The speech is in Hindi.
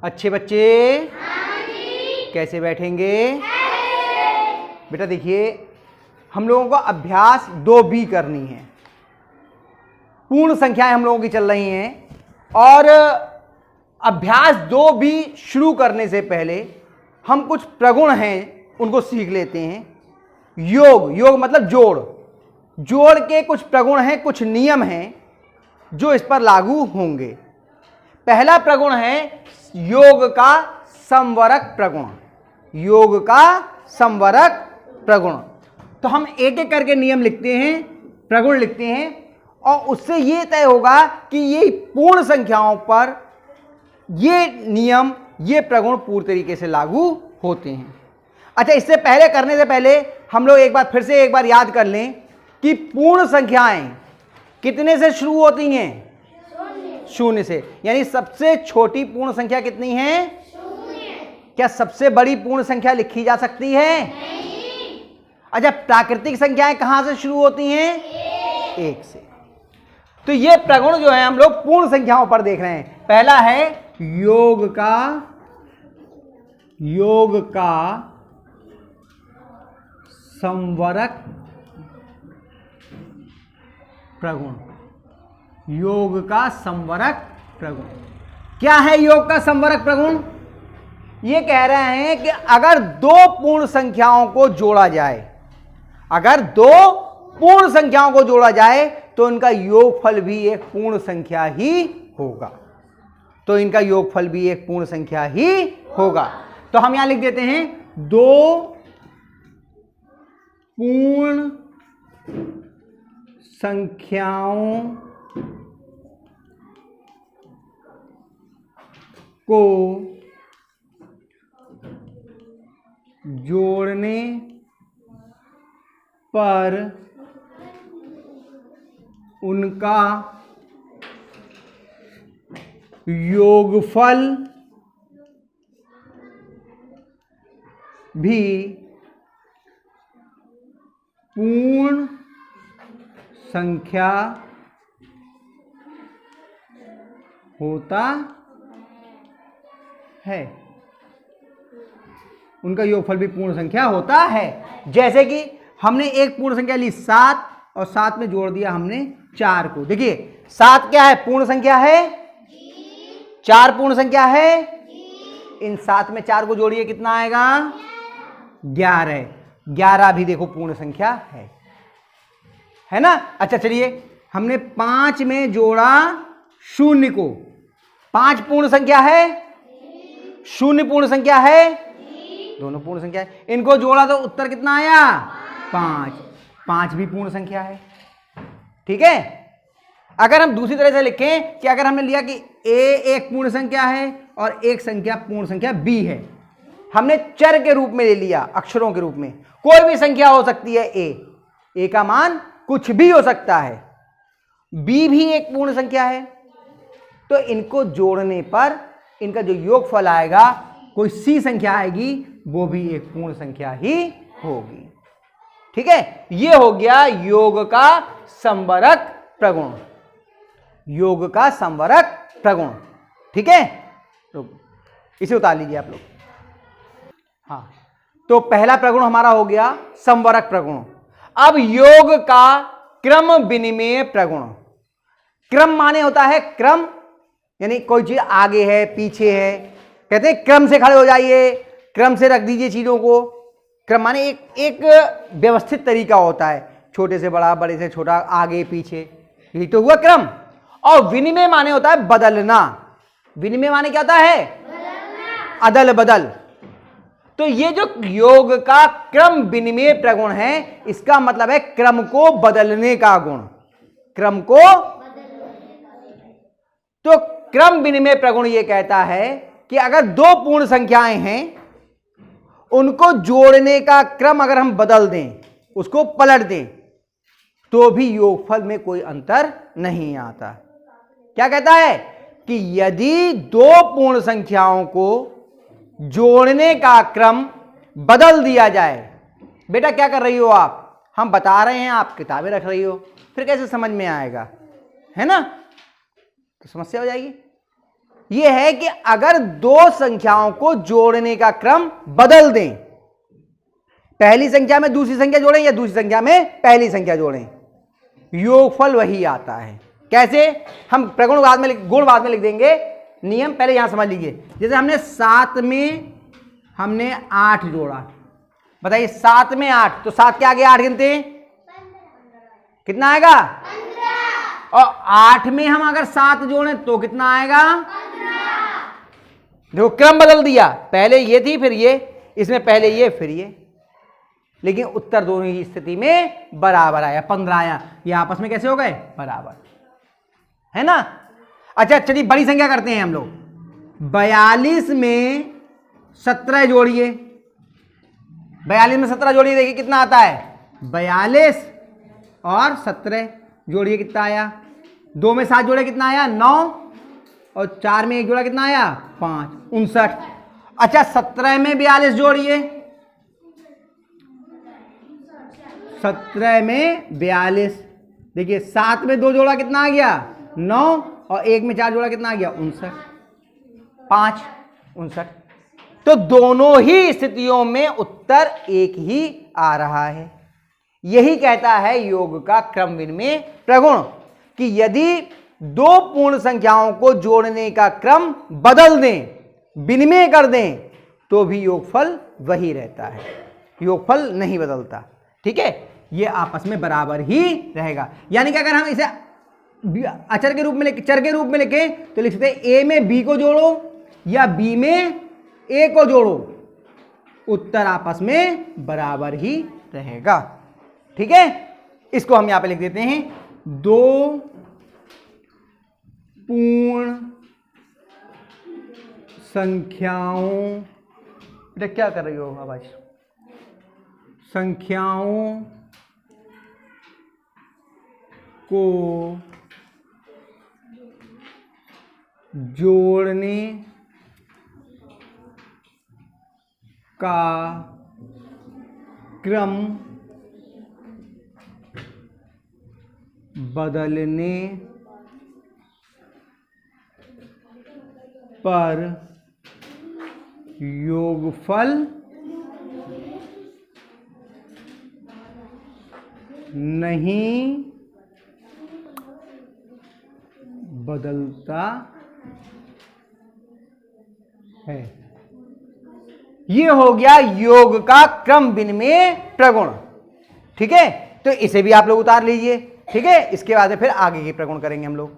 अच्छे बच्चे कैसे बैठेंगे? बेटा देखिए, हम लोगों को अभ्यास 2B करनी है। पूर्ण संख्याएं हम लोगों की चल रही हैं और अभ्यास 2B शुरू करने से पहले हम कुछ प्रगुण हैं उनको सीख लेते हैं। योग मतलब जोड़ के कुछ प्रगुण हैं, कुछ नियम हैं जो इस पर लागू होंगे। पहला प्रगुण है योग का समवरक प्रगुण। योग का समवरक प्रगुण। तो हम एक एक करके नियम लिखते हैं, प्रगुण लिखते हैं और उससे यह तय होगा कि ये पूर्ण संख्याओं पर ये नियम, ये प्रगुण पूर्ण तरीके से लागू होते हैं। अच्छा, इससे पहले करने से पहले हम लोग फिर से एक बार याद कर लें कि पूर्ण संख्याएं कितने से शुरू होती हैं? शून्य से। यानी सबसे छोटी पूर्ण संख्या कितनी है? क्या सबसे बड़ी पूर्ण संख्या लिखी जा सकती है? नहीं। अच्छा, प्राकृतिक संख्याएं कहां से शुरू होती हैं? एक से। तो ये प्रगुण जो है हम लोग पूर्ण संख्याओं पर देख रहे हैं। पहला है योग का समवरक प्रगुण। योग का समवरक प्रगुण क्या है? योग का समवरक प्रगुण ये कह रहे हैं कि अगर दो पूर्ण संख्याओं को जोड़ा जाए, तो इनका योगफल भी एक पूर्ण संख्या ही होगा। तो हम यहां लिख देते हैं दो पूर्ण संख्याओं को जोड़ने पर उनका योगफल भी पूर्ण संख्या होता है। उनका योगफल भी पूर्ण संख्या होता है। जैसे कि हमने एक पूर्ण संख्या ली 7 और 7 में जोड़ दिया हमने 4 को। देखिए 7 क्या है? पूर्ण संख्या है। 4 पूर्ण संख्या है। इन 7 में 4 को जोड़िए, कितना आएगा? 11। 11 भी देखो पूर्ण संख्या है ना। अच्छा चलिए, हमने 5 में जोड़ा 0 को। 5 पूर्ण संख्या है, 0 पूर्ण संख्या है, दोनों पूर्ण संख्या है। इनको जोड़ा तो उत्तर कितना आया? 5। 5 भी पूर्ण संख्या है। ठीक है। अगर हम दूसरी तरह से लिखें कि अगर हमने लिया कि a एक पूर्ण संख्या है और एक संख्या पूर्ण संख्या b है, हमने चर के रूप में ले लिया, अक्षरों के रूप में। कोई भी संख्या हो सकती है a का मान कुछ भी हो सकता है, b भी एक पूर्ण संख्या है। तो इनको जोड़ने पर इनका जो योगफल आएगा, कोई सी संख्या आएगी, वो भी एक पूर्ण संख्या ही होगी। ठीक है। ये हो गया योग का समवरक प्रगुण। योग का समवरक प्रगुण। ठीक है, तो इसे उतार लीजिए आप लोग। हाँ, तो पहला प्रगुण हमारा हो गया समवरक प्रगुण। अब योग का क्रम विनिमेय प्रगुण। क्रम माने होता है क्रम, यानी कोई चीज आगे है पीछे है, कहते हैं क्रम से खड़े हो जाइए, क्रम से रख दीजिए चीजों को। क्रम माने एक व्यवस्थित तरीका होता है, छोटे से बड़ा, बड़े से छोटा, आगे पीछे, यही तो हुआ क्रम। और विनिमय माने होता है बदलना। विनिमय माने क्या होता है? बदलना, अदल बदल। तो ये जो योग का क्रम विनिमय प्रगुण है, इसका मतलब है क्रम को बदलने का गुण। क्रम को तो क्रम विनिमय प्रगुण ये कहता है कि अगर दो पूर्ण संख्याएं हैं, उनको जोड़ने का क्रम अगर हम बदल दें, उसको पलट दें, तो भी योगफल में कोई अंतर नहीं आता। क्या कहता है कि यदि दो पूर्ण संख्याओं को जोड़ने का क्रम बदल दिया जाए। बेटा क्या कर रही हो आप? हम बता रहे हैं, आप किताबें रख रही हो, फिर कैसे समझ में आएगा? है ना, तो समस्या हो जाएगी। यह है कि अगर दो संख्याओं को जोड़ने का क्रम बदल दें, पहली संख्या में दूसरी संख्या जोड़ें या दूसरी संख्या में पहली संख्या जोड़ें, योगफल वही आता है। कैसे? हम प्रगुण बाद में गुण बाद में लिख देंगे, नियम पहले यहां समझ लीजिए। जैसे हमने 7 में हमने 8 जोड़ा, बताइए 7 में 8, तो 7 के आगे 8 गिनते हैं, कितना आएगा? 15। और 8 में हम अगर 7 जोड़ें तो कितना आएगा? 15। देखो क्रम बदल दिया, पहले ये थी फिर ये, इसमें पहले ये फिर ये, लेकिन उत्तर दोनों ही स्थिति में बराबर आया, 15 आया। ये आपस में कैसे हो गए? बराबर, है ना। अच्छा चलिए बड़ी संख्या करते हैं हम लोग। 42 में 17 जोड़िए, 42 में 17 जोड़िए, देखिए कितना आता है? 42 और 17 जोड़िए, कितना आया? 2 में 7 जोड़े कितना आया? 9, और 4 में 1 जोड़ा कितना आया? 5, 59। अच्छा 17 में 42 जोड़िए, 17 में 42, देखिए 7 में 2 जोड़ा कितना आ गया? 9, और 1 में 4 जोड़ा कितना आ गया? 59, 5, 59। तो दोनों ही स्थितियों में उत्तर एक ही आ रहा है। यही कहता है योग का क्रम विनिमय प्रगुण, कि यदि दो पूर्ण संख्याओं को जोड़ने का क्रम बदल दें, विनिमय कर दें, तो भी योगफल वही रहता है, योगफल नहीं बदलता। ठीक है, ये आपस में बराबर ही रहेगा। यानी कि अगर हम इसे अचर के रूप में चर के रूप में लिखें तो लिख सकते हैं ए में बी को जोड़ो या बी में ए को जोड़ो, उत्तर आपस में बराबर ही रहेगा। ठीक है, इसको हम यहां पे लिख देते हैं, दो पूर्ण संख्याओं, बेटा क्या कर रही हो आवाज? संख्याओं को जोड़ने का क्रम बदलने पर योगफल नहीं बदलता है। ये हो गया योग का क्रम विनिमय प्रगुण। ठीक है, तो इसे भी आप लोग उतार लीजिए। ठीक है, इसके बाद फिर आगे के प्रगुण करेंगे हम लोग।